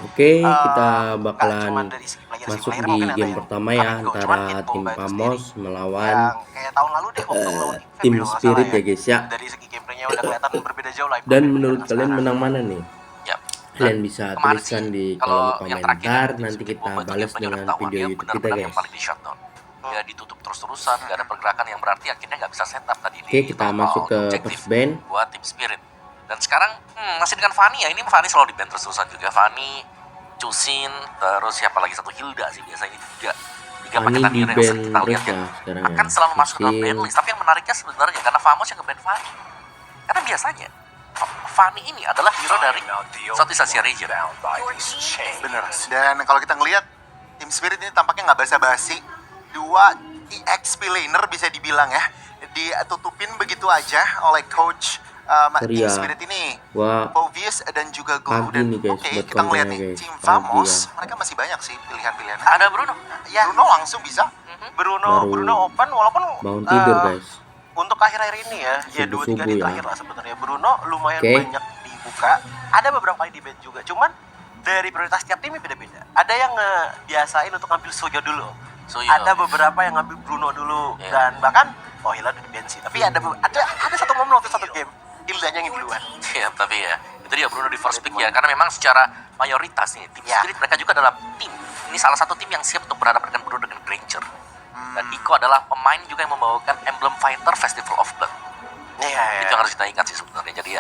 Oke, kita Nggak bakalan cuma dari segi player sih, masuk player di mungkin ada game yang pertama ya Flamengo, cuman antara Eto tim Baku sendiri Pamos melawan yang kayak tahun lalu deh waktu melawan Invent tim kalau nggak salah Spirit ya. ya guys ya. Dari segi gameplaynya udah kelihatan berbeda jauh lah Dan improvement menurut dengan kalian sekarang. menang mana nih? Ya, dan Kalian bisa kemarin sih tuliskan di kolom kalau yang terakhir ya komentar, tim nanti Spirit kita Bomba itu balas gameplaynya udah dengan ketahuan video dia YouTube kita benar-benar yang guys. paling di shutdown. Dia ditutup terus-terusan, gak ada pergerakan yang berarti akhirnya nggak bisa setup tadi Oke, di kita masuk ke objektif first band. buat tim Spirit. Dan sekarang masih dengan Fanny ya, ini Fanny selalu di band terus-terusan juga. Fanny, Cusin, terus siapa lagi satu Hilda sih biasanya tiga Fanny paketan di hero yang band sering kita terus lihat ya yang sekarang ya. akan selalu masuk ke dalam Cusin. band list. Tapi yang menariknya sebenarnya karena Famos yang nge-band Fanny. Karena biasanya Fanny ini adalah hero dari Southeast Asia region. Bener. Dan kalau kita ngelihat tim Spirit ini tampaknya nggak basa-basi. Dua EXP laner bisa dibilang ya, ditutupin begitu aja oleh coach Sorry tim ya, Spirit ini. gua Povius dan juga Guru. pagi Dan nih guys oke, buat kita ngeliat kontennya nih guys. tim Pagi Famos, ya. mereka masih banyak sih pilihan-pilihan. Ada Bruno. Ya, Bruno langsung bisa. Bruno Baru open walaupun bangun tidur guys. untuk akhir-akhir ini ya Subuh-subuh 2-3 hari ya. terakhir lah sebenarnya Bruno lumayan Oke. banyak dibuka. Ada beberapa kali di band juga, cuman dari prioritas tiap timnya beda-beda. Ada yang ngebiasain untuk ngambil Suyo dulu. Ada beberapa yang ngambil Bruno dulu dan bahkan Hilda udah di band sih. Tapi ada satu momen waktu satu game Hildanya yang duluan. Iya, tapi ya itu dia Bruno di first pick ya, karena memang secara mayoritas nih tim Spirit mereka juga adalah tim. Ini salah satu tim yang siap untuk berhadapan dengan Bruno dengan Granger. Dan Iko adalah pemain juga yang membawakan emblem fighter Festival of Blood. Itu yang harus kita ingat sih sebenarnya. Jadi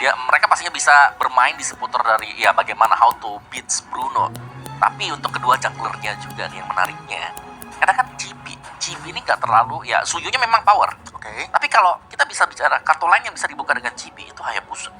ya, mereka pastinya bisa bermain di seputar dari ya bagaimana how to beat Bruno. Tapi untuk kedua junglernya juga nih yang menariknya. Karena kan GP ini nggak terlalu ya Suyunya memang power. Oke. Tapi kalau kita bisa bicara kartu lain yang bisa dibuka dengan GP itu Hayabusa.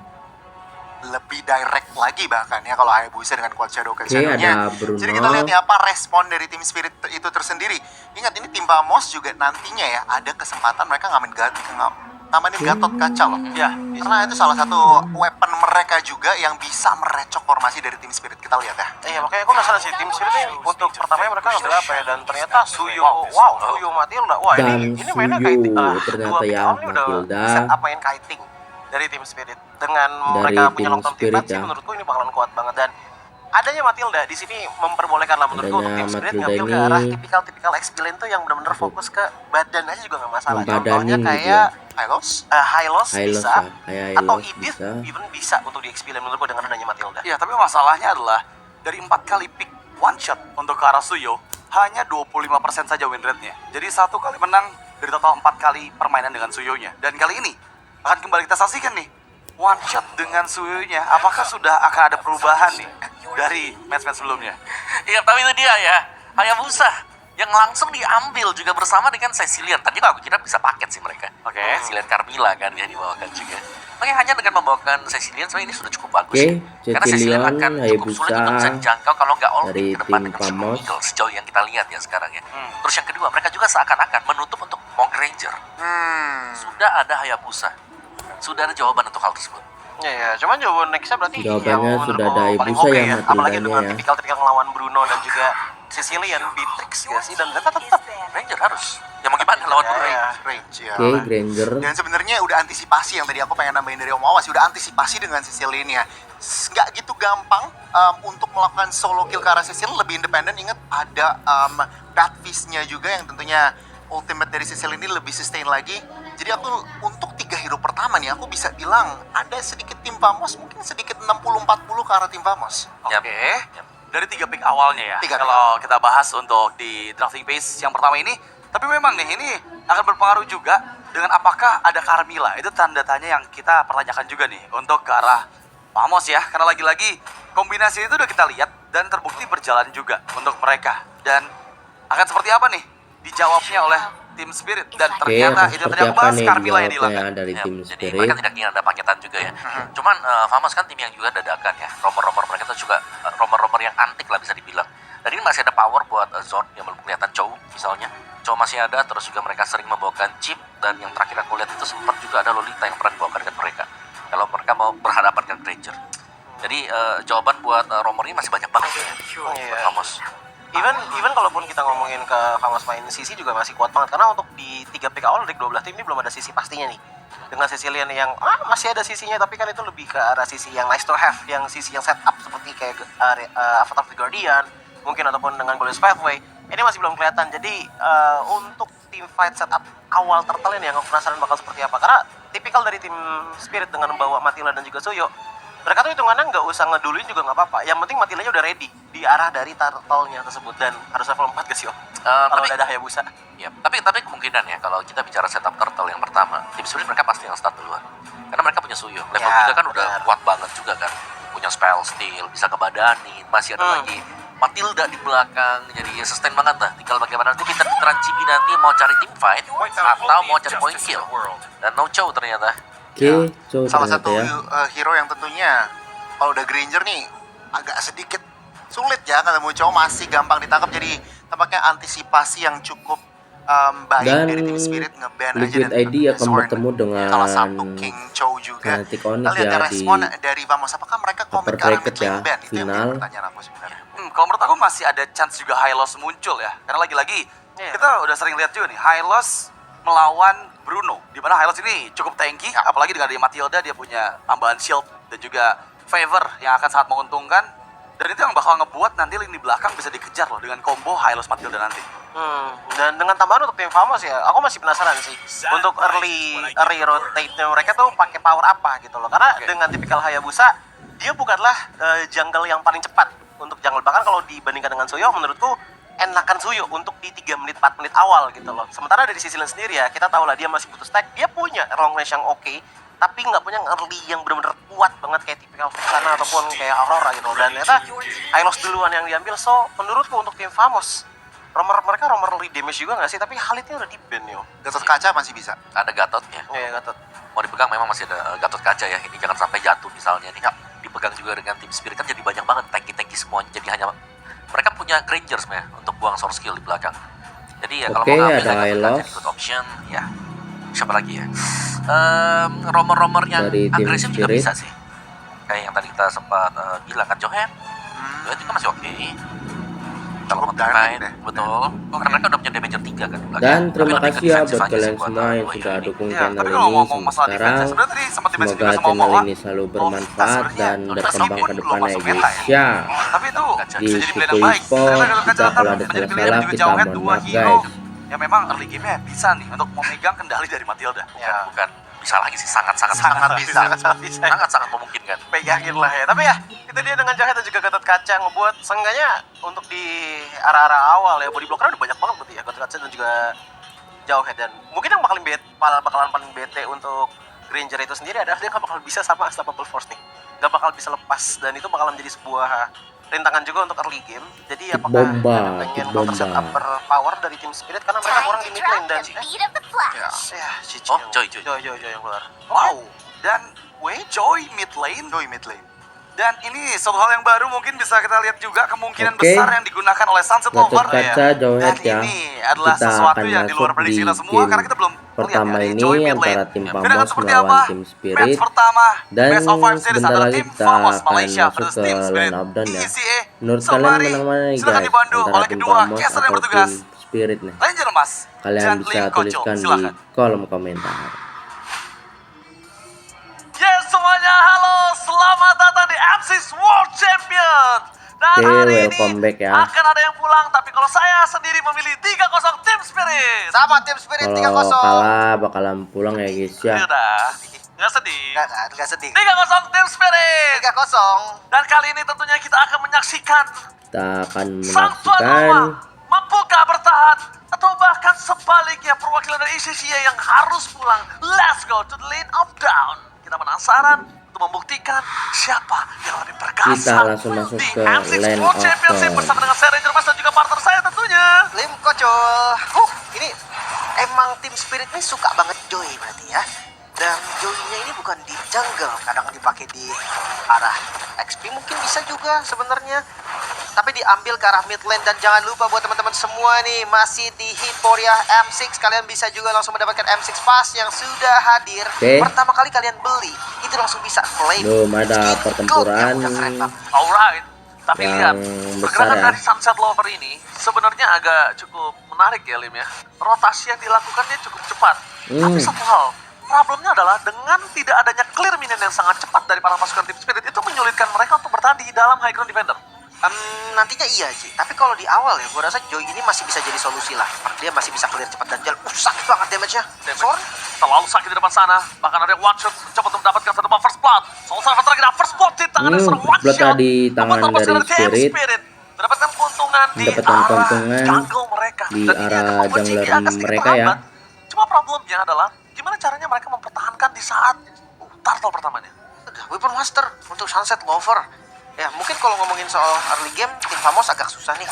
Lebih direct lagi bahkan ya kalau Hayabusa dengan Quad Shadow ke Oke, Shadow-nya. ada Bruno. Jadi kita lihat nih apa respon dari tim Spirit itu tersendiri. Ingat ini tim Vamos juga nantinya ya ada kesempatan mereka ngamanin Gatot Kaca loh. Ya, karena itu salah satu weapon mereka juga yang bisa merecok formasi dari tim Spirit. Kita lihat ya. Iya, makanya aku penasaran sih tim Spirit ini untuk pertamanya mereka ngambil apa ya, dan ternyata Suyo Matilda. Wah, Dan ini mainnya Suyo kiting. ternyata Dua pick ya, awal ini udah Matilda. set up main kiting dari tim Spirit. Dengan Dari mereka punya tim long term Spirit teammates sih ya. menurutku ini bakalan kuat banget, dan adanya Matilda di sini memperbolehkan lah menurutku untuk Adanya tim Spirit Matilda ngambil ke ini arah tipikal XP-lane tuh yang benar-benar fokus ke badan aja juga nggak masalah. membadanin Contohnya gitu kayak Hylos. Hylos Hylos bisa, ya, kayak atau Hylos Edith bisa. even bisa untuk di XP-lane menurutku dengan adanya Matilda. Ya, tapi masalahnya adalah dari 4 kali pick one shot untuk ke arah Suyo, hanya 25% saja win rate-nya. Jadi 1 kali menang dari total 4 kali permainan dengan Suyo-nya. Dan kali ini akan kembali kita saksikan nih, one shot dengan Suyo-nya. Apakah sudah akan ada perubahan nih dari match-match sebelumnya? Iya, tapi itu dia ya, Hayabusa yang langsung diambil juga bersama dengan Cecilian. Tadi aku kira bisa paket sih mereka. Oke. Cecilian Carmilla kan dia dibawakan juga. Makanya hanya dengan membawakan Cecilian sebenarnya ini sudah cukup bagus. Oke, Ya. Karena Cecilian Cecilian, akan cukup sulit Hayabusa untuk bisa dijangkau kalau nggak all dari in ke depan tim dengan Super Pamos. Eagle sejauh yang kita lihat ya sekarang ya. Terus yang kedua, mereka juga seakan-akan menutup untuk Monk Ranger. Sudah ada Hayabusa. Sudah ada jawaban untuk hal tersebut. Ya, cuman jawaban nextnya berarti Jawabannya yang sudah menurutku ada paling Hayabusa oke ya, ya. Apalagi Matildanya dengan ya. tipikal ngelawan Bruno dan juga Cecilian, Beatrix gak sih? Dan tetap Ranger harus. Ya mau gimana lawan Bruno? Range ya. Oke, Granger. Dan sebenarnya udah antisipasi yang tadi aku pengen nambahin dari Om Awas, udah antisipasi dengan Cecilian ya. Nggak gitu gampang untuk melakukan solo kill ke arah Cecilian, lebih independen. Ingat ada Batfist-nya juga yang tentunya ultimate dari Cecilian ini lebih sustain lagi. Jadi aku untuk 3 hero pertama nih aku bisa bilang ada sedikit tim Vamos, mungkin sedikit 60-40 ke arah tim Vamos. Oke. Dari 3 pick awalnya ya. Tiga pick Kalau kita bahas untuk di drafting phase yang pertama ini, tapi memang nih ini akan berpengaruh juga dengan apakah ada Carmilla. Itu tanda tanya yang kita pertanyakan juga nih untuk ke arah Vamos ya. Karena lagi-lagi kombinasi itu udah kita lihat dan terbukti berjalan juga untuk mereka. Dan akan seperti apa nih dijawabnya oleh tim Spirit, dan Oke, ternyata akan itu seperti tadi aku apa bahas nih Carmilla yang dijawabnya dihilangkan. dari tim Jadi Spirit. mereka tidak ingin ada paketan juga ya. Cuman Vamos kan tim yang juga dadakan ya. Rumor-rumor mereka tuh juga rumor-rumor yang antik lah bisa dibilang. Dan ini masih ada power buat Zord yang belum kelihatan Chow misalnya. Chow masih ada, terus juga mereka sering membawakan Chip, dan yang terakhir aku lihat itu sempat juga ada Lolita yang pernah dibawakan dengan mereka. Kalau mereka mau berhadapan dengan Ranger. Jadi jawaban buat rumor ini masih banyak banget ya. Buat Vamos. Even kalaupun kita ngomongin ke Vamos main sisi juga masih kuat banget, karena untuk di 3 pick awal dari 12 tim ini belum ada sisi pastinya nih. dengan Sicilian yang masih ada sisinya, tapi kan itu lebih ke arah sisi yang nice to have, yang sisi yang setup seperti kayak Avatar of the Guardian mungkin, ataupun dengan Golden Pathway. Ini masih belum kelihatan. Jadi untuk team fight setup awal Turtle ini yang aku penasaran bakal seperti apa, karena tipikal dari tim Spirit dengan membawa Matilda dan juga Suyo, mereka tuh hitungannya nggak usah ngeduluin juga nggak apa-apa, yang penting Matildanya udah ready di arah dari Turtle-nya tersebut, dan harus level 4 guys yo. Kalau udah ada Hayabusa. Ya, tapi kemungkinan ya kalau kita bicara setup Turtle yang pertama, tim Spirit mereka pasti yang start duluan. Karena mereka punya Suyo. Level Ya, 3 kan udah benar. kuat banget juga kan. Punya spell steal, bisa ngebadanin, masih ada lagi Matilda di belakang, jadi ya sustain banget lah. Tinggal bagaimana nanti pinter-pinteran Chibi nanti mau cari team fight atau mau cari point kill. Dan no Chow ternyata. Oke, so Salah ternyata satu ya. hero yang tentunya kalau udah Granger nih agak sedikit sulit ya, ketemu cowok masih gampang ditangkap, jadi tampaknya antisipasi yang cukup baik Dan dari tim Spirit nge-ban aja Liquid dan ID akan Zorn, bertemu dengan salah satu King Chow juga. Fnatic Onyx Kita lihat ya respon di dari Vamos, apakah mereka upper komit ke arah bracket mid lane ya, ban? Itu yang final. jadi pertanyaan aku sebenarnya. Kalau menurut aku masih ada chance juga High Loss muncul ya. Karena lagi-lagi kita udah sering lihat juga nih High Loss melawan Bruno, di mana High Loss ini cukup tanky, apalagi dengan dia Matilda, dia punya tambahan shield dan juga favor yang akan sangat menguntungkan. Dan itu yang bakal ngebuat nanti lini belakang bisa dikejar loh dengan combo High Loss Matilda nanti. Dan dengan tambahan untuk tim Famos ya, aku masih penasaran sih untuk early rotate-nya mereka tuh pakai power apa gitu loh. Karena dengan tipikal Hayabusa, dia bukanlah jungle yang paling cepat untuk jungle. Bahkan kalau dibandingkan dengan Suyo, menurutku enakan Suyo untuk di 3 menit 4 menit awal gitu loh. Sementara dari sisi lain sendiri ya, kita tahu lah dia masih butuh stack, dia punya long range yang oke, tapi nggak punya early yang benar-benar kuat banget kayak tipikal Vexana ataupun kayak Aurora gitu. Dan ternyata Hylos duluan yang diambil, so menurutku untuk tim Famos, mereka early damage juga nggak sih? Tapi Khalidnya udah di-ban yo. Gatot kaca masih bisa. Ada Gatotnya. Iya, Gatot. Mau dipegang memang masih ada Gatot kaca ya. Ini jangan sampai jatuh misalnya nih. Dipegang juga dengan tim Spirit kan jadi banyak banget tanki-tanki semuanya. Jadi hanya mereka punya Granger sebenarnya untuk buang source skill di belakang. Jadi ya kalau Oke, mau ngambil ada Gatot High kaca Loss. ikut option ya. Siapa lagi ya? Romer-romer yang Dari tim agresif juga Spirit. bisa sih. Kayak yang tadi kita sempat bilang kan Johan. Johan juga masih oke. Kalau Cukup mau damage main, deh. betul. Karena mereka udah punya damager 3 kan di belakang. Dan Tapi terima lebih ke kasih ya defensive buat aja kalian sih buat semua yang Doi sudah ini. dukung Ya, channel tapi ini kalau ngomong sampai masalah defense, sekarang. sebenarnya tadi sempat dibahas juga Semoga sama channel Moa. ini selalu Kita bermanfaat sebenarnya dan udah berkembang meskipun ke belum depannya masuk guys meta ya. Tapi itu Di bisa jadi pilihan Kiko yang baik. Info, Karena kalau kita Kaca kalau Datang ada bisa jadi pilihan salah-salah juga kita Jauhead, mohon dua maaf hero guys. yang memang early game-nya bisa nih untuk memegang kendali dari Matilda. Bukan bisa lagi sih, sangat-sangat bisa. sangat memungkinkan. Pegangin lah ya. Tapi ya, itu dia dengan Jahat dan juga Gatot Kaca ngebuat seenggaknya untuk di arah-arah awal ya, body blockernya udah banyak banget berarti ya, Gatot Kaca dan juga Jauhead. Dan mungkin yang bakalan paling bete untuk Granger itu sendiri adalah dia nggak bakal bisa sama Unstoppable Force nih, nggak bakal bisa lepas, dan itu bakal menjadi sebuah rintangan juga untuk early game. Jadi apakah bomba, ada pengen bomba. counter set upper power dari tim Spirit karena mereka kurang di mid lane dan Cici Oh, yang- Joy. Joy yang keluar. Wow. Dan Joy mid lane. Doi mid lane. Dan ini suatu hal yang baru, mungkin bisa kita lihat juga kemungkinan Oke. besar yang digunakan oleh Sunset Gatot Lover. Kaca, Jauhead Dan ya. ini adalah Kita sesuatu akan yang di luar masuk prediksi di kita semua game karena kita belum pertama lihat ya, ini Joy mid antara lane. tim Dan akan Famos seperti melawan apa? tim Match Spirit. pertama Dan Best of 5 series sebentar antara lagi tim kita Famos akan Malaysia masuk versus ke tim Spirit line up down ya. ECA. Menurut So, kalian mari, menang mana nih silakan guys, dibantu antara oleh tim kedua Famos caster yang atau bertugas. tim Spirit nih? Ranger Emas Kalian dan bisa Lim Koco. tuliskan di Silakan. kolom komentar. Yes semuanya, halo, selamat datang di M6 World Champion. Dan Oke, hari welcome ini back ya. akan ada yang pulang, tapi kalau saya sendiri memilih 3-0 Tim Spirit. Sama tim Spirit Kalau 3-0. kalah bakalan pulang ya guys ya. Udah, nggak sedih. Enggak sedih. 3-0 Tim Spirit. 3-0. Dan kali ini tentunya kita akan menyaksikan Kita akan sang tuan rumah menyaksikan mampukah bertahan atau bahkan sebaliknya perwakilan dari ECCA yang harus pulang. Let's go to the lane of down. Kita penasaran untuk membuktikan siapa yang lebih perkasa. Kita langsung masuk di ke M6 lane World of Championship down. bersama dengan saya Ranger Mas dan juga partner saya tentunya. Lim Koco. Ini emang tim Spirit ini suka banget Joy berarti ya. Dan Joy-nya ini bukan di jungle, kadang dipakai di arah XP mungkin bisa juga sebenarnya. Tapi diambil ke arah mid lane, dan jangan lupa buat teman-teman semua nih masih di Hiporia M6, kalian bisa juga langsung mendapatkan M6 Pass yang sudah hadir. Oke. Pertama kali kalian beli itu langsung bisa claim. belum ada pertempuran Udah keren banget. Alright. Tapi yang lihat, besar pergerakan ya. dari Sunset Lover ini sebenarnya agak cukup menarik ya Lim ya. Rotasi yang dilakukannya cukup cepat. Tapi satu hal, problemnya adalah dengan tidak adanya clear minion yang sangat cepat dari para pasukan tim Spirit itu menyulitkan mereka untuk bertahan di dalam high ground defender. Nantinya iya Ji, tapi kalau di awal ya gue rasa Joy ini masih bisa jadi solusi lah. Dia masih bisa clear cepat dan jalan. Sakit banget damage-nya. Sorry. Terlalu sakit di depan sana. Bahkan ada one shot mencoba untuk mendapatkan satu buff first blood. Soul Servant terakhir first blood di tangan dari seorang one blood shot. di tangan Membuat dari TM Spirit. mendapatkan keuntungan di Mendapatkan arah keuntungan jungle mereka. di Dan ini arah akan membuat jungler JB agak sedikit mereka ya. terhambat. Cuma problemnya adalah gimana caranya mereka mempertahankan di saat turtle pertamanya. Weapon Master untuk Sunset Lover. Ya mungkin kalau ngomongin soal early game, tim Famos agak susah nih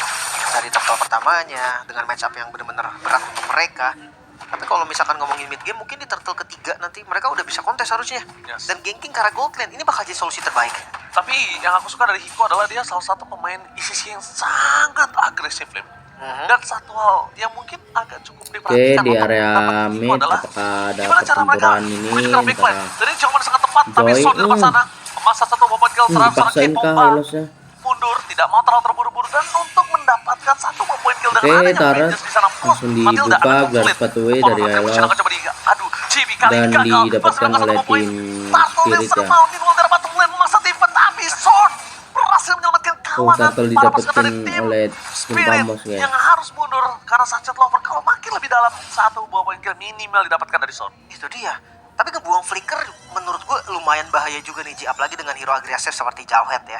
dari turtle pertamanya dengan match up yang benar-benar berat untuk mereka. Tapi kalau misalkan ngomongin mid game, mungkin di turtle ketiga nanti mereka udah bisa kontes harusnya. Yes. Dan ganking ke arah gold lane ini bakal jadi solusi terbaik. Tapi yang aku suka dari Hiko adalah dia salah satu pemain ICC yang sangat agresif, Lim. Dan satu hal yang mungkin agak cukup Oke, diperhatikan di untuk area dapat Hiko mid adalah apakah ada gimana cara mereka pertempuran ini menunjukkan big line. antara Jadi jawaban sangat tepat, tapi Joy, Sword di depan sana masa satu momen kill terhadap seorang dipaksain kah K-Bomba. Hilosnya? Mundur, tidak mau terlalu terburu-buru dan untuk mendapatkan satu poin kill dengan Oke, adanya Taras Rangers di sana plus langsung Matilda dibuka ada garis konflik. pathway Upon dari attack, Hilos Lucian akan coba aduh, Chibi kali dan ini gagal. didapatkan Mendapatkan oleh satu poin. tim Turtle yang Spirit serem ya. mau Meanwhile dari bottom lane memaksa tim tapi Sword berhasil menyelamatkan kawanan Turtle para pasukan didapatkan dari tim oleh tim Spirit Famos ya. yang harus mundur karena Sunset Lover kalau makin lebih dalam satu buah poin kill minimal didapatkan dari Sword. Itu dia. Tapi ngebuang flicker menurut gue lumayan bahaya juga nih Ji, apalagi dengan hero agresif seperti Jawhead ya.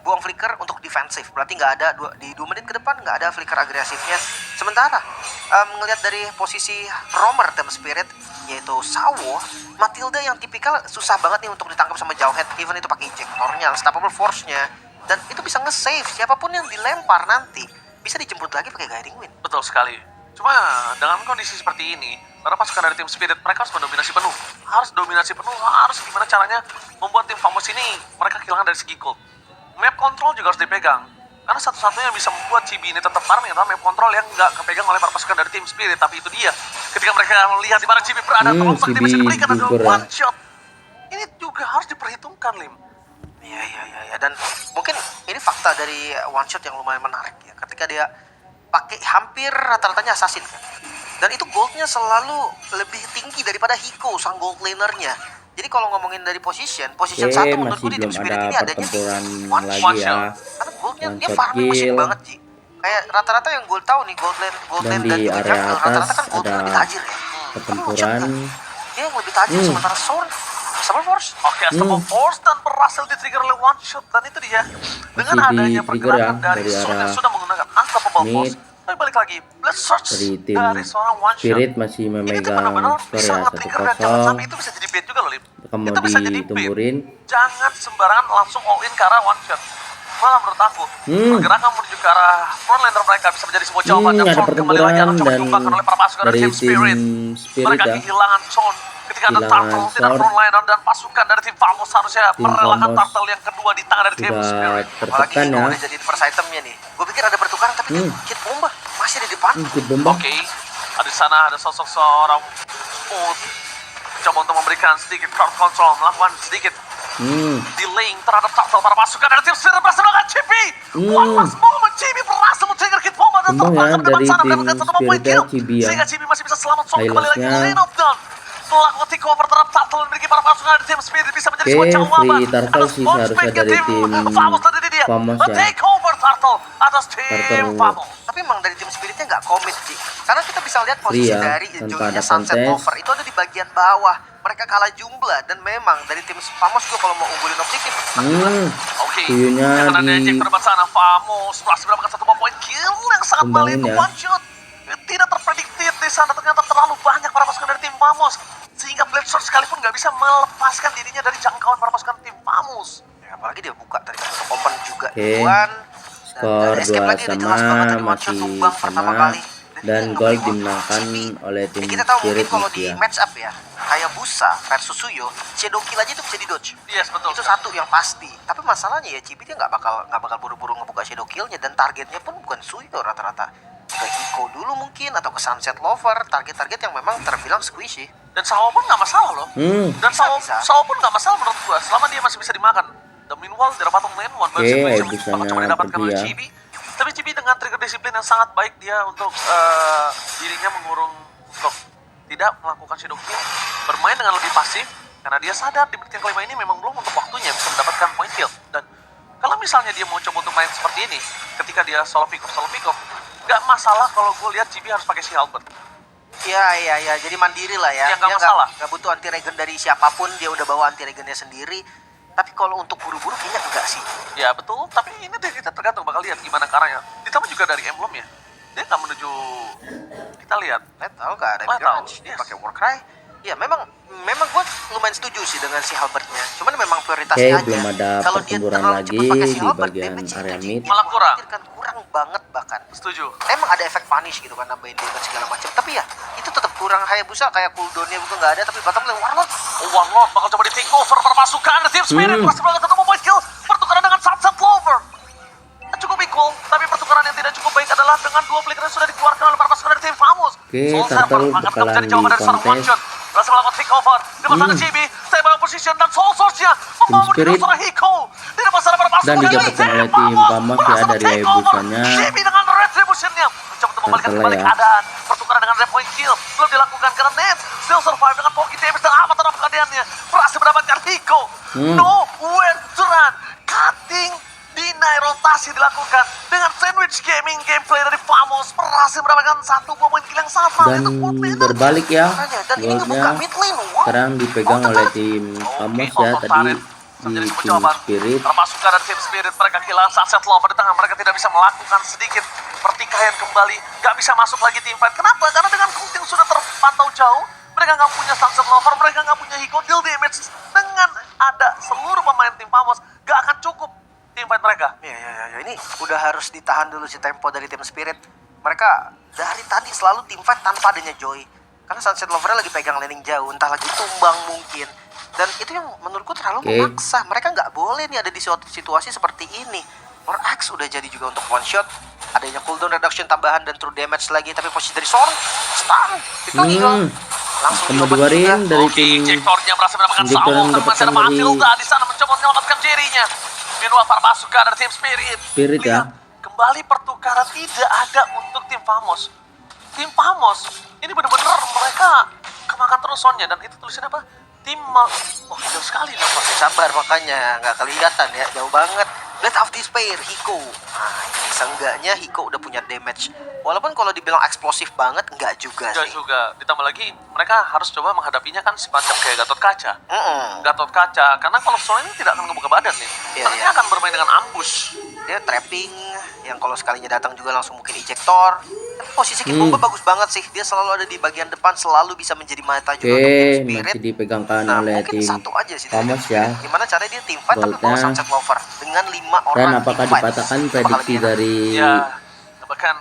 Buang flicker untuk defensif, berarti nggak ada di 2 menit ke depan nggak ada flicker agresifnya. Sementara ngelihat dari posisi roamer tim Spirit yaitu Sawo, Matilda yang tipikal susah banget nih untuk ditangkap sama Jawhead, even itu pakai injektornya, unstoppable force-nya, dan itu bisa nge-save siapapun yang dilempar nanti bisa dijemput lagi pakai guiding wind. Betul sekali. Cuma dengan kondisi seperti ini, para pasukan dari tim Spirit mereka harus mendominasi penuh. Harus dominasi penuh, harus gimana caranya membuat tim Famos ini mereka kehilangan dari segi gold. Map control juga harus dipegang. Karena satu-satunya yang bisa membuat Chibi ini tetap farming adalah map control yang nggak kepegang oleh para pasukan dari tim Spirit. Tapi itu dia, ketika mereka melihat di mana Chibi berada, terlangsung Chibi masih diberikan adalah gugur ya. one shot. Ini juga harus diperhitungkan, Lim. Iya, dan mungkin ini fakta dari one shot yang lumayan menarik ya. Ketika dia pakai hampir rata-ratanya assassin kan. Dan itu goldnya selalu lebih tinggi daripada Hiko, sang gold lanernya. Jadi kalau ngomongin dari position Oke, satu menurut masih gue di tim belum Spirit ada ini adanya di pertempuran one lagi shot. ya. Karena goldnya One dia shot farming mesin kill. banget Ji. Kayak rata-rata yang gue tahu nih gold Dan lane di juga area jungle, atas rata-rata kan goldnya ada lebih tajir ya. pertempuran. Dia yang lebih tajir sementara Sword Unstoppable Force. Oke, Unstoppable Force dan berhasil di-trigger oleh one shot. Dan itu dia, dengan Masih adanya di-trigger ya, pergerakan dari dari Sword yang arah sudah menggunakan Unstoppable mid. Force. Tapi balik lagi, Blood Search Dari tim dari seorang one shot. Spirit masih Ini tuh memegang benar-benar skor bisa ya nge-trigger dan jangan 1-0. sampai itu bisa jadi bait juga loh, Lim. Mau Itu bisa jadi bait. ditumburin. Jangan sembarangan langsung all in ke arah one shot. Malah menurut aku, pergerakan menuju ke arah front laner mereka bisa menjadi sebuah jawaban. Dan Ada Son kembali lagi akan coba pertempuran ditumbangkan oleh para pasukan dari dari tim Spirit. Spirit Mereka ya. kehilangan Son ketika ada Kehilangan Turtle tidak Sword. front liner dan pasukan dari tim Famos harusnya Tim merelakan Famos Turtle yang kedua di tangan dari tim Sudah Spirit. Apalagi tertekan Hiko ya. udah jadi first itemnya nih. Gue pikir ada pertukaran tapi Kid Bomba masih ada di depan. Kid Bomba. Oke, ada di sana ada sosok seorang Smooth coba untuk memberikan sedikit crowd control, melakukan sedikit delaying terhadap Turtle para pasukan dari tim Spirit berhasil melakukan Chibi. One last moment, Chibi berhasil men-trigger Kid Bomba dan Tumbang ya, terbakar di depan dari sana tim mendapatkan satu poin Spirit ya, kill. Chibi ya. Sehingga Chibi masih bisa selamat Son kembali lagi ke Highlightsnya. lane of down. Melakukan takeover terhadap Turtle dan memiliki para pasukan dari tim Spirit bisa menjadi Oke, sebuah jawaban. free Turtle Atas sih bounce seharusnya back ke dari tim Famos tadi dia. Famos A ya. takeover Turtle atas tim Turtle. Famos. Tapi emang dari tim Spiritnya nggak komit Ji. Karena kita bisa lihat posisi Iya, dari tanpa Joy-nya ada Sunset kontes. Lover itu ada di bagian bawah. Mereka kalah jumlah dan memang dari tim Famos juga kalau mau unggulin objektif Oke, Tuyunya yang ada di- Ejek ke depan sana, Famos berhasil mendapatkan satu poin kill yang sangat Kembangin valid ya. one shot. Tidak terprediktif di sana, ternyata terlalu banyak para pasukan dari tim Famos sehingga Bloodshot sekalipun nggak bisa melepaskan dirinya dari jangkauan para pasukan tim Famos. Ya, apalagi dia buka tadi untuk open juga Oke. duluan. Skor Dan escape 2 lagi udah jelas banget sama, tadi one shot masih tumbang pertama sama. kali. Dan ini gol ngebuang dimenangkan Chibi. oleh tim Jadi kita tahu mungkin Spirit kalau nih di ya. match up ya Hayabusa versus Suyo, Shadow Kill aja itu bisa di dodge. Yes, betul. Itu satu yang pasti. Tapi masalahnya ya Chibi dia nggak bakal buru-buru ngebuka Shadow Kill-nya dan targetnya pun bukan Suyo rata-rata. Ke Hiko dulu mungkin atau ke Sunset Lover, target-target yang memang terbilang squishy. Dan Sao pun nggak masalah loh. Dan Bisa. Sao pun nggak masalah menurut gua selama dia masih bisa dimakan. The meanwhile dari bottom lane one Oke, versus situation Hayabusanya bakal coba didapatkan pergi oleh ya. Chibi. Tapi Chibi dengan trigger disiplin yang sangat baik dia untuk dirinya mengurung tidak melakukan shadow kill, bermain dengan lebih pasif, karena dia sadar di menit yang kelima ini memang belum untuk waktunya bisa mendapatkan point kill. Dan kalau misalnya dia mau coba untuk main seperti ini, ketika dia solo pick off, nggak masalah kalau gue lihat GB harus pakai si Halberd. Iya, jadi mandiri lah ya. Ya, nggak Dia masalah. Nggak butuh anti regen dari siapapun, dia udah bawa anti regennya sendiri. Tapi kalau untuk buru-buru kayaknya enggak sih. Ya betul, tapi ini deh kita tergantung bakal lihat gimana caranya. Ditambah juga dari emblemnya, dia nggak menuju. Kita lihat. Tahu nggak ada Tahu, Mirage, dia yes. pakai Warcry. Ya memang gue lumayan setuju sih dengan si Halbertnya. Cuman memang Oke, prioritasnya aja. belum ada Kalau dia pertempuran terlalu lagi cepat pakai si di Halberd, bagian damage area itu mid. Malah kurang. Kurang banget bahkan. Setuju. Emang ada efek punish gitu kan, nambahin damage segala macam. Tapi ya itu tetap kurang. Hayabusa kayak cooldownnya bukan nggak ada, tapi bottom lane Warlord. Warlord bakal coba di take over permasukan dari Team Spirit. Masih berlaku ketemu point kill. Pertukaran dengan Sunset Clover. Cukup equal, tapi pertukaran yang tidak cukup baik adalah dengan dua flicker yang sudah dikeluarkan oleh para pasukan dari tim Famous. Oke, Turtle bakalan dikontes. Berhasil melakukan take over di pasangan GB, stable position dan Soul Source-nya membangun Spirit. seorang Hiko di depan sana para pasukan Dan dari didapatkan tim oleh tim Famous ya Berhasil dari take over. Hayabusanya. GB dengan retribution-nya mencoba untuk membalikan Turtle kembali ya. keadaan. Pertukaran dengan red point kill belum dilakukan karena Nets still survive dengan pocket damage dan amat terhadap keadaannya. Berhasil mendapatkan Hiko. Nowhere to run. Cutting deny rotasi dilakukan dengan sandwich gaming gameplay dari Famous berhasil mendapatkan satu poin kill yang sama Dan untuk bot lane. berbalik ya, Dan ini ngebuka goldnya mid lane. Wow. sekarang dipegang oleh tim Famous ya, tadi di tim Spirit. Termasukkan dari tim Spirit, mereka kehilangan Sunset Lover di tengah, mereka tidak bisa melakukan sedikit pertikaian kembali, nggak bisa masuk lagi tim fight. Kenapa? Karena dengan Kung yang sudah terpantau jauh, mereka nggak punya Sunset Lover, mereka nggak punya Hiko deal damage. Dengan ada seluruh pemain tim Famous, nggak akan cukup tim fight mereka. Ya, ini udah harus ditahan dulu si tempo dari tim Spirit. Mereka dari tadi selalu tim fight tanpa adanya Joy. Karena Sunset Lover lagi pegang laning jauh, entah lagi tumbang mungkin. Dan itu yang menurutku terlalu memaksa. Mereka nggak boleh nih ada di situasi seperti ini. Morax udah jadi juga untuk one shot. Adanya cooldown reduction tambahan dan true damage lagi. Tapi posisi dari Sorn, stun. Itu Eagle. Langsung Sama diobat dua ring juga. dari Oke, tim injektornya berhasil mendapatkan Injektor Saul, tapi masih ada mendapatkan dari Matilda di sana mencoba menyelamatkan dirinya. Meanwhile, para pasukan dari tim Spirit. Spirit ya. Lihat, kembali pertukaran tidak ada untuk tim Famous. Tim Famous, ini benar-benar mereka kemakan terus zonnya. Dan itu tulisannya apa? Oh, jauh sekali nampaknya. Sabar makanya, nggak kelihatan ya, jauh banget. Blade of Despair, Hiko. Nah, ini seenggaknya Hiko udah punya damage. Walaupun kalau dibilang eksplosif banget, nggak juga Enggak sih. juga. Ditambah lagi, mereka harus coba menghadapinya kan semacam kayak Gatot Kaca. Mm-mm. Gatot Kaca, karena kalau soal ini tidak akan ngebuka badan nih. Iya, Karena iya. dia akan bermain dengan ambush. Dia trapping, yang kalau sekalinya datang juga langsung mungkin ejector. Tapi posisi Kid Bomba bagus banget sih. Dia selalu ada di bagian depan, selalu bisa menjadi mata juga untuk tim Oke, Spirit. masih dipegangkan Nah, oleh mungkin tim satu aja sih. Famous dari ya. Spirit. Gimana caranya dia tim fight tapi bawa Goldnya. Sunset Lover dengan 5 orang. Dan apakah team fight. dipatahkan Bakal prediksi lebih enak. dari Ya, bahkan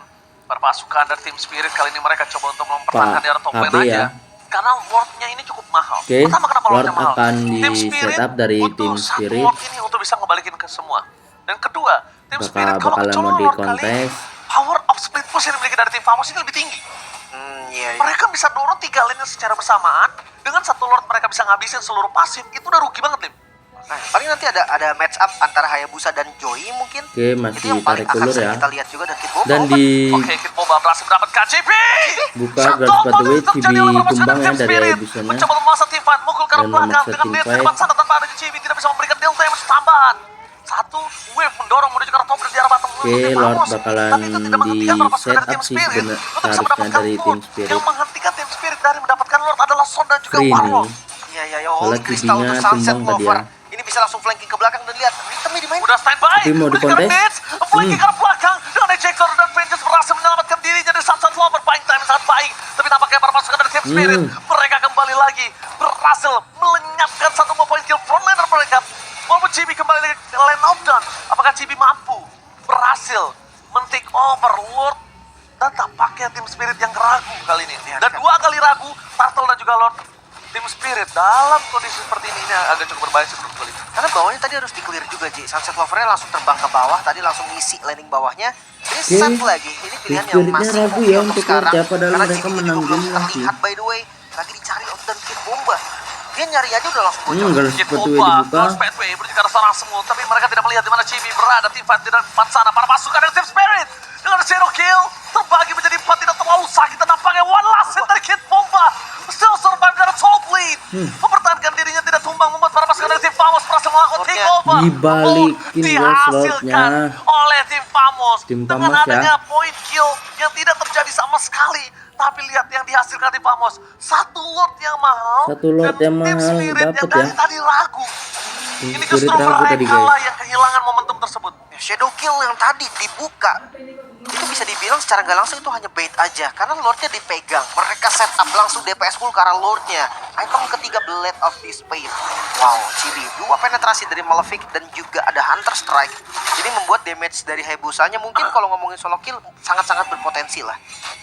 perpasukan dari tim Spirit kali ini mereka coba untuk mempertahankan di arah top lane AB aja. ya. Karena wardnya ini cukup mahal. Oke, Pertama, kenapa ward wardnya mahal? akan Tim di Spirit setup dari butuh tim satu Spirit. ward ini untuk bisa ngebalikin ke semua. Dan kedua, tim Spirit kalau bakalan kecolongan mau ward kali, dikontes. power of split push yang dimiliki dari tim Famous ini lebih tinggi. Iya, iya. Mereka bisa dorong 3 lane secara bersamaan. Dengan satu lord mereka bisa ngabisin seluruh pasif. Itu udah rugi banget, Lim. Nah, paling nanti ada match up antara Hayabusa dan Joy mungkin. Oke, Itu masih yang paling tarik akan ulur sering ya. kita lihat juga dan Kid Bomba. Dan di Oke, Kid Boba berhasil mendapatkan CP. buka garis batu weight CB tumbang ya dari Hayabusanya. Mencoba memaksa tim fight, mukul ke arah Dan belakang memaksa dengan tim net di fight. depan sana tanpa ada CB tidak bisa memberikan deal damage tambahan. Satu wave mendorong menuju ke arah top dan di arah bottom Oke, Lord bakalan tapi itu tidak menghentikan para pasukan di dari tim set up sih Spirit sebenarnya untuk bisa seharusnya mendapatkan dari tim Lord. Spirit. Yang menghentikan tim Spirit dari mendapatkan Lord adalah Son dan juga Free Warlock. Iya, iya, ya. Soalnya Old Crystal kibinya untuk Sunset tumbang tadi Lover. ya. Ini bisa langsung flanking ke belakang dan lihat ritmenya dimain. Udah standby. Tapi mau Menuju ke arah dikontes. Nets, flanking ke arah belakang dengan ejector dan Vengeance berhasil menyelamatkan dirinya dari Sunset Lover. Buying time sangat baik, tapi nampaknya para pasukan dari tim Spirit mereka kembali lagi berhasil melenyapkan satu point kill frontliner mereka. Walaupun Chibi kembali ke lane of down, apakah Chibi mampu berhasil men-take over Lord? Dan tampaknya tim Spirit yang ragu kali ini. Dan 2 kali ragu, Turtle dan juga Lord. Tim Spirit dalam kondisi seperti ini agak cukup berbahaya sih menurut gue. Karena bawahnya tadi harus di-clear juga, Ji. Sunset Lover-nya langsung terbang ke bawah, tadi langsung ngisi landing bawahnya. Ini Oke. save lagi. Ini pilihan yang Spiritnya masih ragu oke ya untuk untuk sekarang. Lord ya, padahal Karena mereka Jimmy menang juga belum game lagi. terlihat, by the way. Lagi dicari dan Kid Bomba. Dia nyari aja udah langsung bocor. garis Kid batu weight Boba, dibuka. Ghost Pathway menuju ke arah sana semua, tapi mereka tidak melihat di mana Chibi berada. Tim fight di depan sana, para pasukan dari tim Spirit dengan zero kill terbagi menjadi 4, tidak terlalu sakit dan nampaknya one last hit dari Kid Bomba mempertahankan dirinya tidak tumbang, membuat para pasukan dari tim Famos berhasil melakukan takeover. Dibalikin guys slotnya. Oleh tim Famos Tim dengan Famos ya. adanya point kill yang tidak terjadi sama sekali. Tapi lihat yang dihasilkan tim Famos, satu Lord yang mahal. Satu Lord dan yang tim mahal, Spirit yang dapet dari ya. tadi ragu. Tim Ini Spirit justru ragu tadi, mereka guys. lah yang kehilangan momentum tersebut. Shadow kill yang tadi dibuka itu bisa dibilang secara nggak langsung itu hanya bait aja karena lordnya dipegang. Mereka set up langsung DPS full ke arah lordnya. Item ketiga Blade of Despair. Wow, Chibi, 2 penetrasi dari Malefic dan juga ada Hunter Strike. Jadi membuat damage dari Hayabusanya mungkin kalau ngomongin solo kill sangat-sangat berpotensi lah.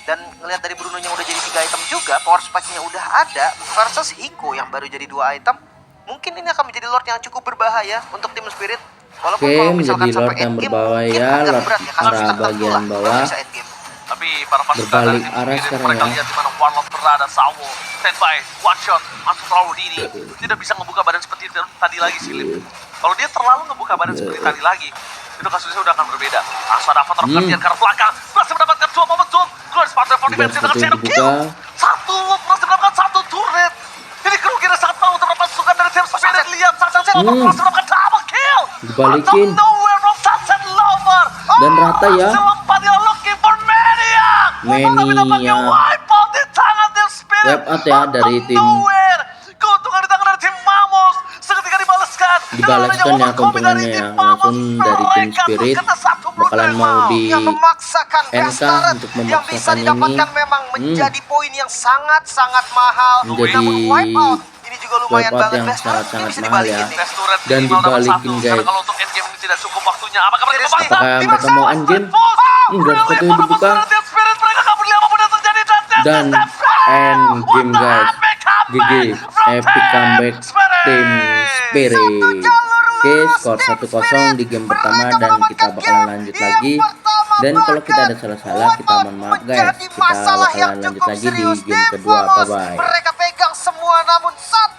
Dan ngelihat dari Bruno yang udah jadi 3 item juga, power spike-nya udah ada versus Hiko yang baru jadi 2 item. Mungkin ini akan menjadi lord yang cukup berbahaya untuk tim Spirit. Walaupun Oke, kalau misalkan menjadi lord sampai yang endgame berbahaya, mungkin agak lord berat ya, kasus arah tertentu bagian lah, bawah. baru bisa endgame. Tapi para pasukan Berbalik dari tim arah Spirit, sekarang mereka ya. lihat di mana Warlord berada. Sawo standby, one shot, langsung terlalu dini. Tidak bisa ngebuka badan seperti tadi lagi sih, Lip. Kalau dia terlalu ngebuka badan seperti tadi lagi, itu kasusnya udah akan berbeda. Langsung ada Avatar Guardian ke arah belakang, berhasil mendapatkan 2 momentum. Keluar sepatu for defense dengan shadow kill. Satu Lord berhasil mendapatkan 1 turret. Ini kerugian yang sangat mahal untuk pasukan dari tim Spirit. Lihat Sunset Lover berhasil mendapatkan double kill. Dibalikin. Out of nowhere from Sunset Lover. Dan rata ya. Dia looking for Maniac. Tapi nampaknya Maniac. wipe out di tangan tim Spirit. Wipe out ya dari tim. Nowhere. Keuntungan di tangan dari tim Mamos. Seketika dibalaskan. Dibalaskan ya keuntungannya ya. Langsung dari tim Spirit bakalan mau di Yang memaksakan NK best turret untuk yang bisa memaksakan didapatkan ini. memang menjadi poin yang sangat-sangat mahal. Menjadi Namun wipe out ini juga lumayan wipe out banget. yang Best turret sangat-sangat ini bisa mahal dibalikin ya. nih. Best turret Dan minimal dapat dibalikin, 1. guys. Karena kalau untuk endgame ini tidak cukup waktunya. Apakah mereka memaksa? Apakah mereka mau endgame? Enggak, seperti itu dibuka. Mereka nggak peduli apapun yang terjadi Dan endgame guys. GG epic comeback tim Spirit. Oke, skor 1-0 di game pertama dan kita bakalan lanjut lagi. Dan kalau kita ada salah-salah kita mohon maaf guys. Kita bakalan lanjut lagi di game kedua. Bye bye. Mereka pegang semua namun satu